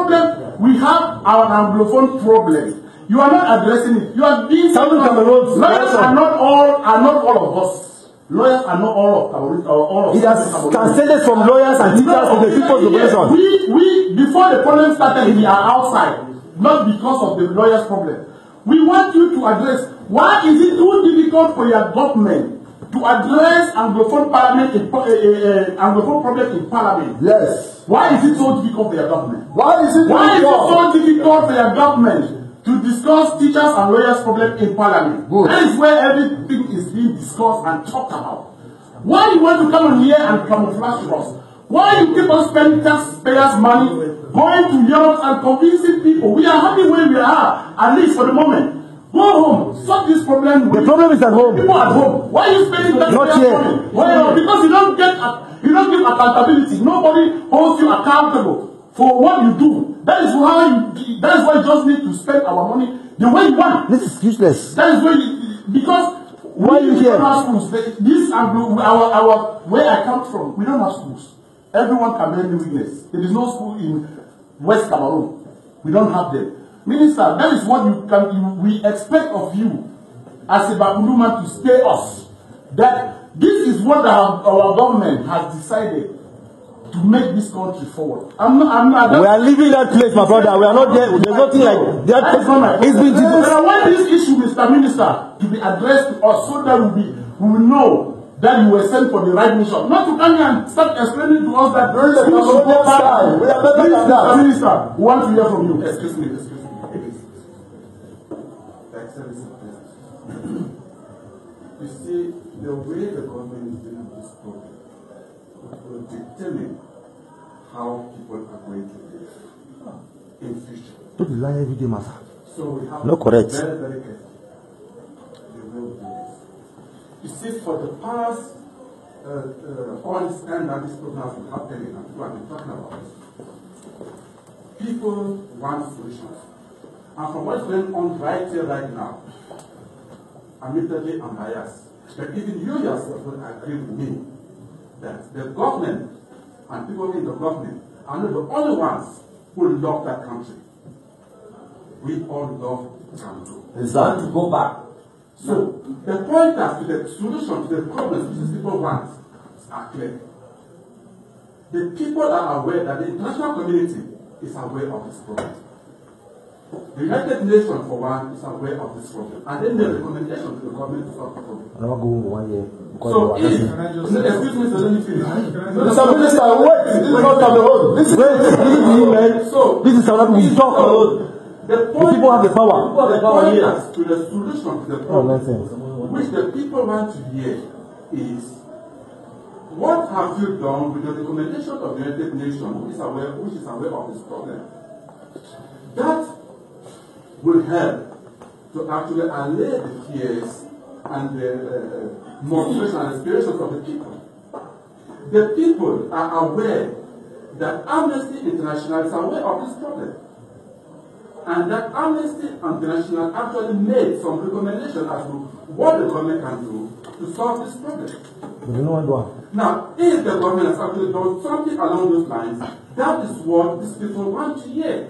problem, we have our Anglophone problem. You are not addressing it. You are being lawyers are not all of us. Lawyers are not all of Cameroon. All of it has transcended from lawyers and teachers to the people's population. We before the problem started, we are outside, not because of the lawyers' problem. We want you to address why is it too difficult for your government to address Anglophone parliament Anglophone problem in parliament? Yes. Why is it so difficult for your government? Why is it so difficult for your government to discuss teachers and lawyers' problem in parliament? Good. That is where everything is being discussed and talked about. Why you want to come on here and camouflage us? Why you keep on spending taxpayers' money going to Europe and convincing people? We are happy where we are, at least for the moment. Go home, solve this problem. The problem is at home. People at home. Why are you spending taxpayers' money? Well, because you don't give accountability. Nobody holds you accountable for what you do. That is why you just need to spend our money the way you want. This is useless. That is why because why you here? Schools. This our where I come from, we don't have schools. Everyone can bear me witness. There is no school in West Cameroon. We don't have them. Minister, that is what we expect of you as a Babuluman to stay us. That this is what our government has decided to make this country forward. We are leaving that place, my brother. We are not there. There's nothing like that. It's been I want this issue, Mr. Minister, to be addressed to us so that we will know that you were sent for the right mission. Not to come here and start explaining to us that we should go back. We are better than that. Mr. Minister, we want to hear from you. Excuse me. You see, the way the government is dealing with this problem will determine how people are going to live in future. Don't lie every day, master. So we have no correct. Very, very careful. The way we do this. You see, for the past all this time that this program has been happening and people have been talking about it, people want solutions. And from what's going on right here, right now, admittedly I'm biased, but even you yourself will agree with me that the government and people in the government are not the only ones who love that country. We all love Cameroon. It's time to go back. So the pointers to the solution to the problems which these people want are clear. The people are aware that the international community is aware of this problem. The United Nations, for one, is aware of this problem. And then the recommendation to the government to solve the problem. I'm not going 1 year. So excuse me, so let me finish. Mr. Minister, wait. This is not Cameroon. This is this is how we talk. The people have the power. The pointers to the solution to the problem, which the people want to hear, is what have you done with the recommendation of the United Nations, which is aware of this problem? That will help to actually allay the fears and the motivation and aspirations of the people. The people are aware that Amnesty International is aware of this problem. And that Amnesty International actually made some recommendations as to what the government can do to solve this problem. Now, if the government has actually done something along those lines, that is what these people want to hear.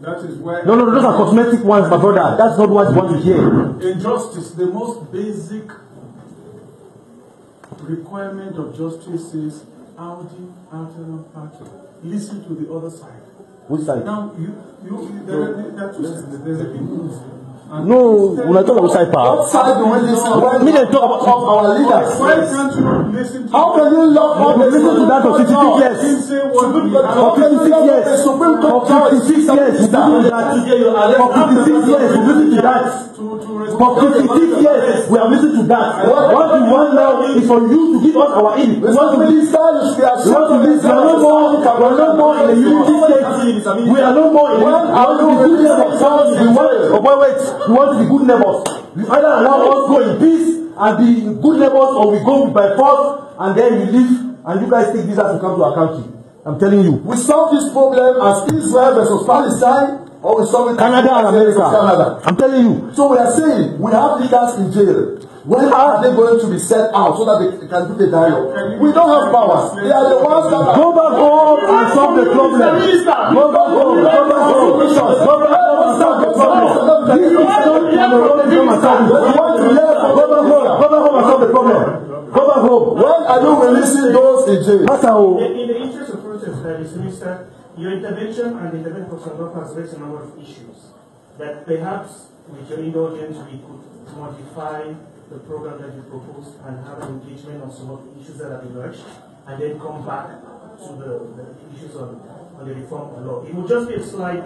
That is where... No, those are cosmetic ones, my brother. That's not what you want to hear. In justice, the most basic requirement of justice is audi alternative party. Listen to the other side. Which side? Now, there are two sides. There's a people. No, when I talk about side part, what side do we listen to? Me they talk about our leaders. Why can't you listen to? How can you love all the listen to that for 56 years? For 56 years. For 56 years, we do that. For 56 years, we listen to that. For 56 years, we have listened to that. What we want now is for you to give us our in. We want to listen. We are no more in the unity state. We are no more in we want to be good neighbors. We either allow us go in peace and be good neighbors, or we go by force and then we leave and you guys take visas to come to our country. I'm telling you. We solve this problem as Israel versus Palestine, or we solve it Canada and America. Canada. I'm telling you. So we are saying we have leaders in jail. When are they going to be set out so that they can do the dialogue? We don't have powers. They are the ones that go back home and solve the problem. Go back home. questions. Governor, solve the problem. Please don't come and solve it. We want to hear from Governor home and solve the problem. Governor home. When are you releasing those in jail? In the interest of process, Minister, your intervention and the intervention of Sandoff has raised a number of issues that perhaps with your indulgence we could modify the program that you proposed and have an engagement on some of the issues that have emerged and then come back to the issues on the reform of law. It would just be a slight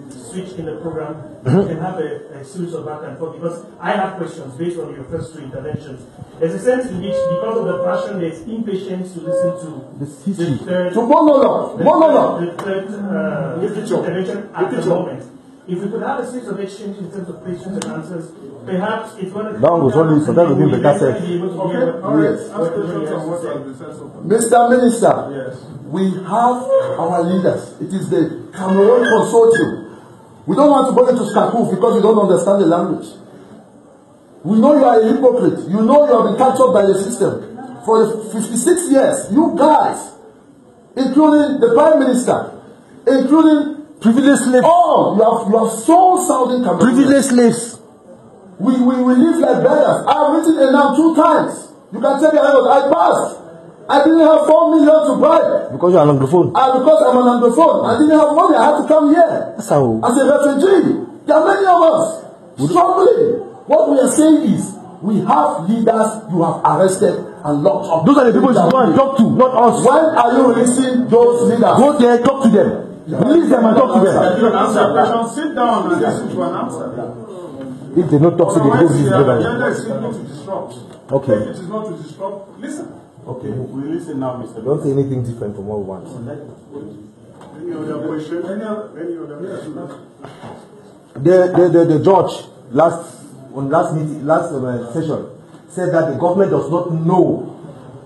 switch in the program. You can have a series of back and forth because I have questions based on your first two interventions. There's a sense in which, because of the passion, there's impatience to listen to the third intervention at the moment. If we could have a series of exchanges in terms of questions and answers, perhaps it's going to be Mr. Minister, yes. We have our leaders. It is the Cameroon Consortium. We don't want to go into Skakoof because you don't understand the language. We know you are a hypocrite. You know you have been captured by the system. For the 56 years, you guys, including the Prime Minister, including privileged slaves. Oh, you have sold Southern Cameroon. Privileged slaves. We live like beggars. I have written a name 2 times. You can tell me I passed. I didn't have 4 million to buy. Because you're an anglophone. Because I'm an anglophone. I didn't have money. I had to come here. As a refugee. There are many of us struggling. What we are saying is, we have leaders you have arrested and locked up. Those are the people you should go and talk to, not us. When are you releasing those leaders? Go there, talk to them. Release them and talk to them. Answer a question. Sit down and listen to an answer. If they don't talk to them, they go release them. The agenda is simply to disrupt. Okay. If it is not to disrupt, listen. Okay, we listen now, Mr. Don't say anything different from what we want. Any other question? Any other question? The judge last session said that the government does not know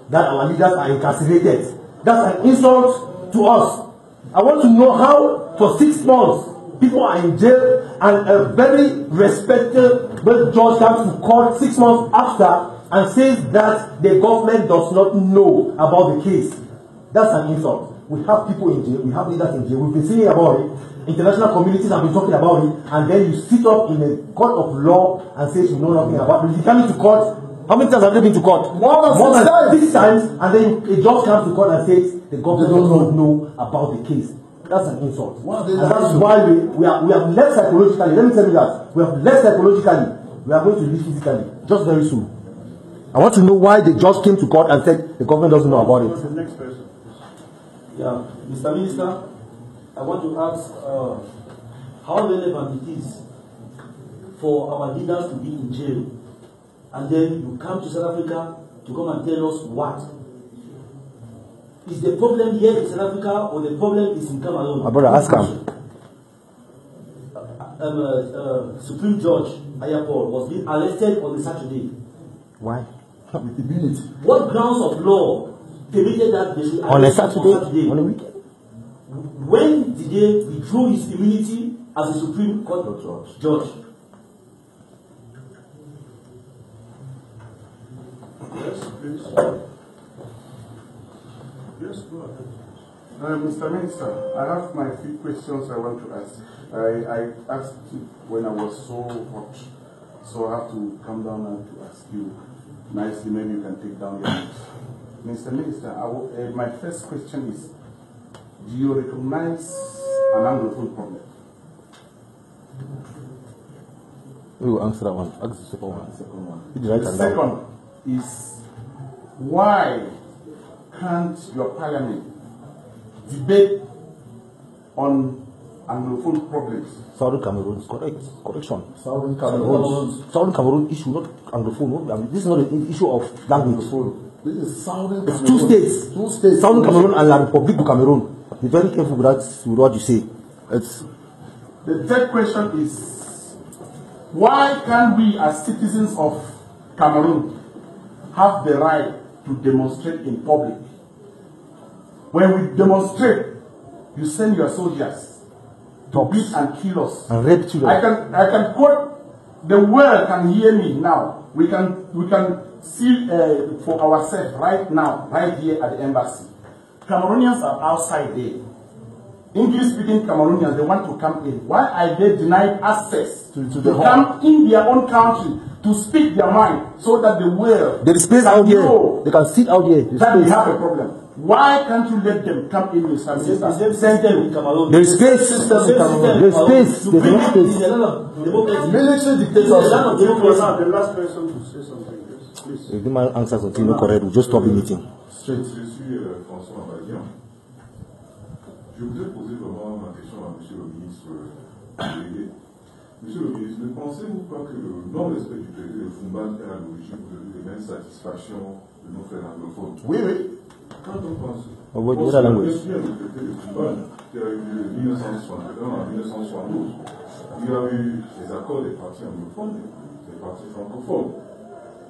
that our leaders are incarcerated. That's an insult to us. I want to know how for 6 months people are in jail and a very respectable judge comes to court 6 months after and says that the government does not know about the case. That's an insult. We have people in jail, we have leaders in jail, we've been singing about it, international communities have been talking about it, and then you sit up in a court of law and say you know nothing about it. You come into court, how many times have you been to court? More than 6 times, and then a judge comes to court and says the government does not know about the case. That's an insult. And that's why we have left psychologically. Let me tell you that. We have left psychologically. We are going to leave physically, just very soon. I want to know why the judge came to court and said the government doesn't know about it. The next person. Yeah, Mr. Minister, I want to ask how relevant it is for our leaders to be in jail, and then you come to South Africa to come and tell us what. Is the problem here in South Africa or the problem is in Cameroon? My brother, ask him. Supreme Judge Ayapor was being arrested on a Saturday. Why? With immunity. What grounds of law permitted that they should on a Saturday? On a weekend? When did they withdraw his immunity as a Supreme Court judge? Yes, please. Yes, go ahead. Mr. Minister, I have my few questions I want to ask. I asked when I was so hot, so I have to come down and to ask you nicely. Maybe you can take down your notes. Mr. Minister, my first question is, do you recognize an Anglophone problem? We will answer that one. Ask the second one. The second is, why can't your parliament debate on Anglophone problems? Southern Cameroon, correction. Southern Cameroon issue, not Anglophone. I mean, this is not an issue of language. This is Southern It's Cameroon. two states. Southern Cameroon and La République du Cameroon. Be very careful with what you say. The third question is, why can't we as citizens of Cameroon have the right to demonstrate in public? When we demonstrate, you send your soldiers to beat and kill us. And rape children. I can quote, the world can hear me now. We can see for ourselves right now, right here at the embassy. Cameroonians are outside there. English-speaking Cameroonians, they want to come in. Why are they denied access to come in their own country to speak their mind so that the world there is space out here. They can sit out here. That we have a problem. Why can't you let them come in with some system? There is space in Cameroon. There is space. There is space. Military dictators. The last person to say something. Please. If the man answers something not correct, we'll just stop the meeting. Je suis François Madian. Je voudrais poser vraiment ma question à M. le ministre délégué. Monsieur le ministre, ne pensez-vous pas que le non-respect du traité de Fumban est à l'origine de l'insatisfaction de nos frères anglophones? Oui, oui. Quand on pense au traité de Fumban qui a eu lieu de 1961 à 1972, il y a eu des accords des partis anglophones et des partis francophones.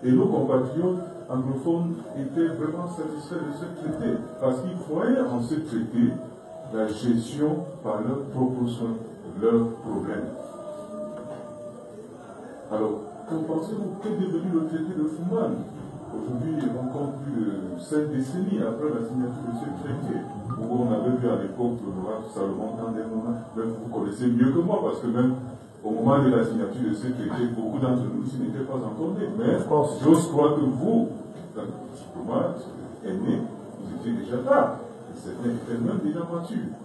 Et nos compatriotes anglophones étaient vraiment satisfaits de ce traité parce qu'ils voyaient en ce traité la gestion par leurs propres soins de leurs problèmes. Alors, qu'en pensez-vous? Qu'est devenu le traité de Fumban? Aujourd'hui, on compte plus de 5 décennies après la signature de ce traité, où on avait vu à l'époque l'honorable Salomon Tandemona, même vous connaissez mieux que moi, parce que même au moment de la signature de ce traité, beaucoup d'entre nous ici n'étaient pas encore nés. Mais j'ose croire que vous, diplomate, aîné, vous étiez déjà là. Certains étaient même déjà matures.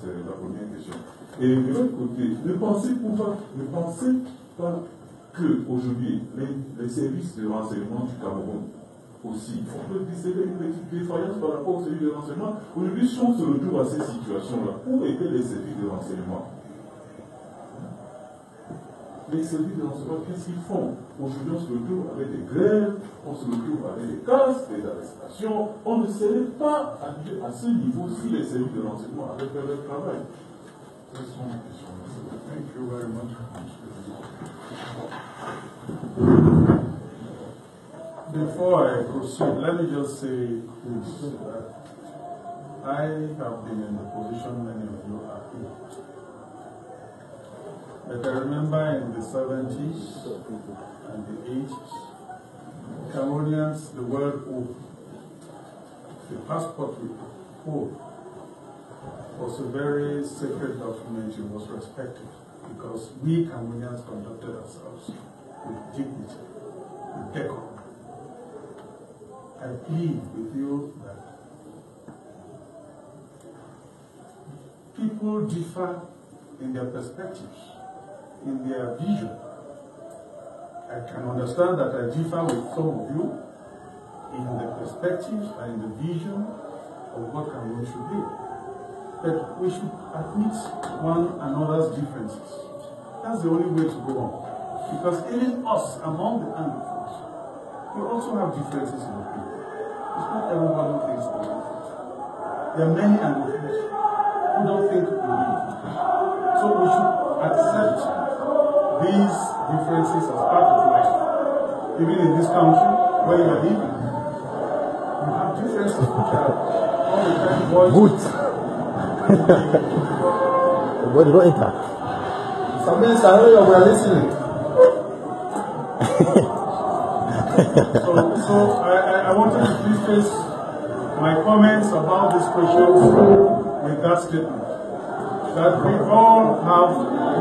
C'est la première question. Et de l'autre côté, ne pensez pas qu'aujourd'hui, les services de renseignement du Cameroun aussi, on peut déceler une petite défaillance par rapport aux services de renseignement. Aujourd'hui, si on se retrouve à ces situations-là, où étaient les services de renseignement? Les services de renseignement, qu'est-ce qu'ils font? Aujourd'hui, on se retrouve avec des grèves, on se retrouve avec des casses, des arrestations. On ne serait pas arrivé à ce niveau si les services de renseignement avaient fait leur travail. Ce sont mes questions. Thank you very much. Before I proceed, let me just say this. I have been in the position many of you are in. But I remember in the 70s and the 80s, Cameroonians, the word O, the passport we hold, was a very sacred document. It was respected because we Cameroonians conducted ourselves with dignity, with decorum. I plead with you that people differ in their perspectives, in their vision. I can understand that I differ with some of you in the perspectives and in the vision of what Cameroon should be. But we should admit one another's differences. That's the only way to go on. Because even us, among the Anglophones, we also have differences in opinion. It's not everyone who thinks the same. There are many Anglophones who don't think we need. So we should accept these differences as part of life. Even in this country, where you are living, you have differences which are all the time voiced. What did enter? Some minutes I know you were listening. so I wanted to preface my comments about this question with that statement. That we all have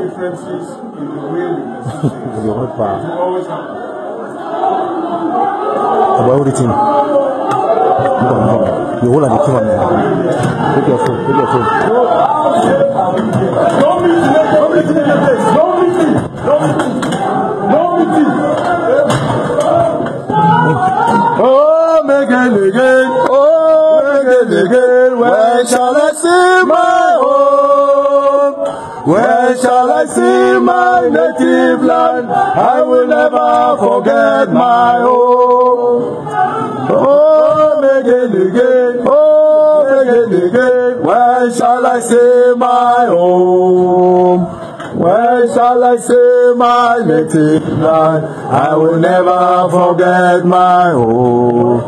differences in the way we perceive things. It always happens. About the team. You hold on the team. Take your phone. Take your phone. Oh, again. Oh, again. Where shall I see my home? Where shall I see my native land? I will never forget my home. Oh, again. Oh, again. Where shall I see my home? Where shall I say my native land? I will never forget my home.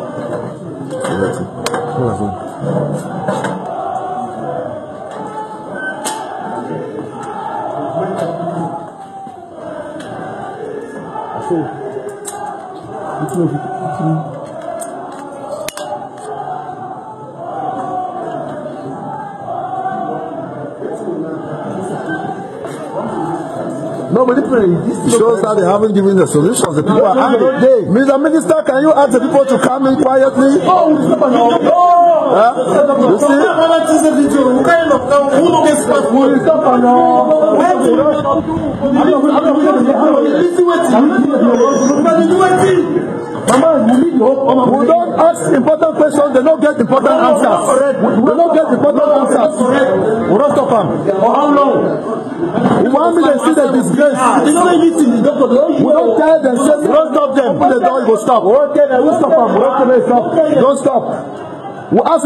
Nobody praying. This shows that they haven't given the solutions. The people are angry. Mr. Minister, can you ask the people to come in quietly? You see? We don't ask important questions, they don't get important answers. We don't get important answers. We don't stop them. For how long? We want me to see the disgrace. We don't tell them, say, we don't stop them. Open the door, you go stop. We don't tell them, we stop them. We don't stop. Don't stop. We ask